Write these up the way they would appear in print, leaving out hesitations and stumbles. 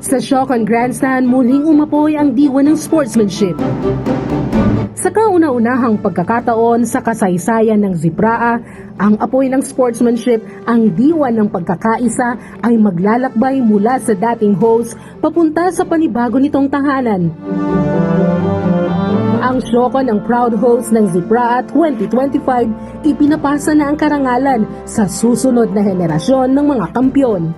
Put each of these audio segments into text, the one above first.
Sa Siocon Grandstand, muling umapoy ang diwa ng sportsmanship. Sa kauna-unahang pagkakataon sa kasaysayan ng Zipraa, ang apoy ng sportsmanship, ang diwa ng pagkakaisa, ay maglalakbay mula sa dating host papunta sa panibago nitong tahanan. Ang Siocon ang proud host ng Zipraa 2025, ipinapasa na ang karangalan sa susunod na henerasyon ng mga kampyon.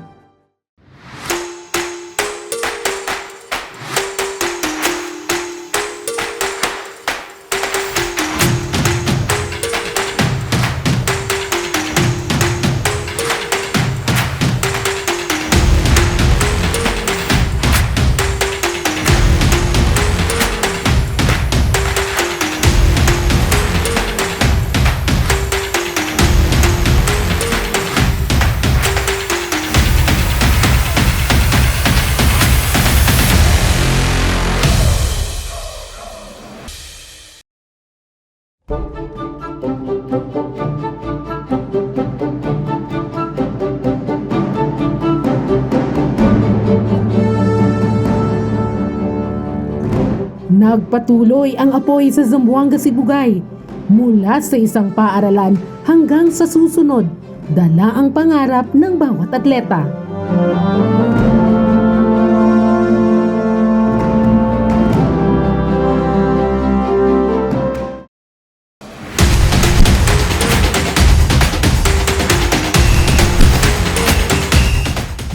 Nagpatuloy ang apoy sa Zamboanga, Sibugay. Mula sa isang paaralan hanggang sa susunod, dala ang pangarap ng bawat atleta.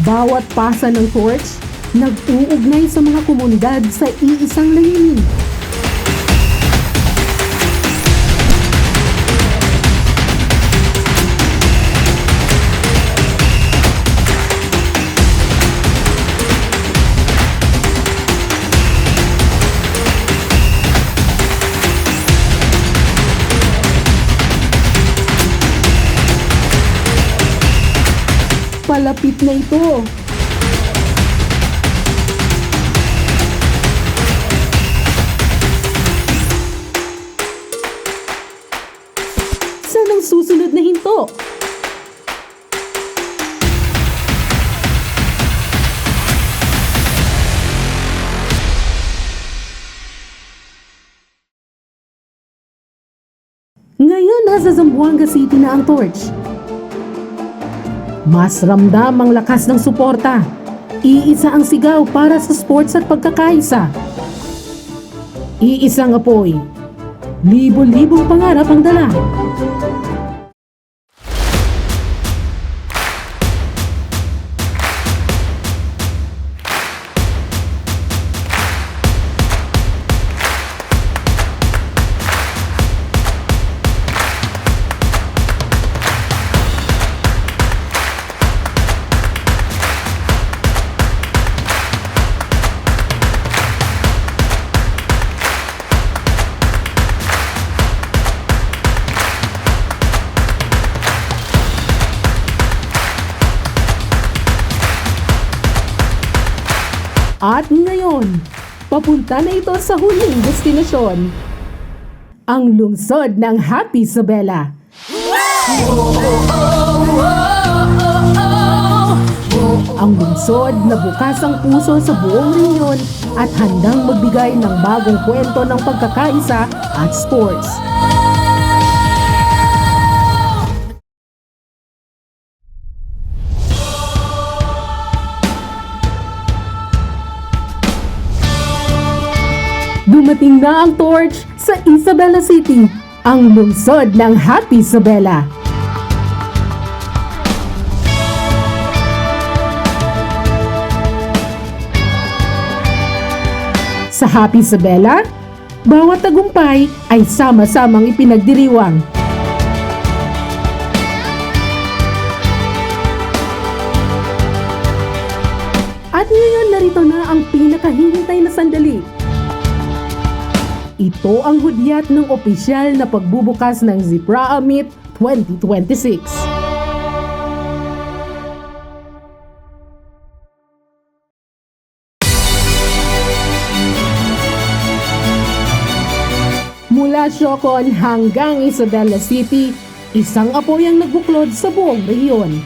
Bawat pasa ng torch, nag-uugnay sa mga komunidad sa iisang layunin. Palapit na ito. Saan ang susunod na hinto? Ngayon nasa Zamboanga City na ang torch. Mas ramdam ang lakas ng suporta. Iisa ang sigaw para sa sports at pagkakaisa. Iisang apoy. Libo-libong pangarap ang dala. At ngayon, papunta na ito sa huling destinasyon, ang lungsod ng Happy Isabela. Ang lungsod na bukas ang puso sa buong rehiyon at handang magbigay ng bagong kwento ng pagkakaisa at sports. Dumating na ang torch sa Isabela City, ang lungsod ng Happy Isabela. Sa Happy Isabela, bawat tagumpay ay sama-samang ipinagdiriwang. At ngayon narito na ang pinakahihintay na sandali. Ito ang hudyat ng opisyal na pagbubukas ng Zipraa Meet 2026. Mula Siocon hanggang Isabela City, isang apoy ang nagbuklod sa buong rehiyon.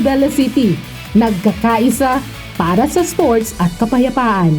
Isabela City, nagkakaisa para sa sports at kapayapaan.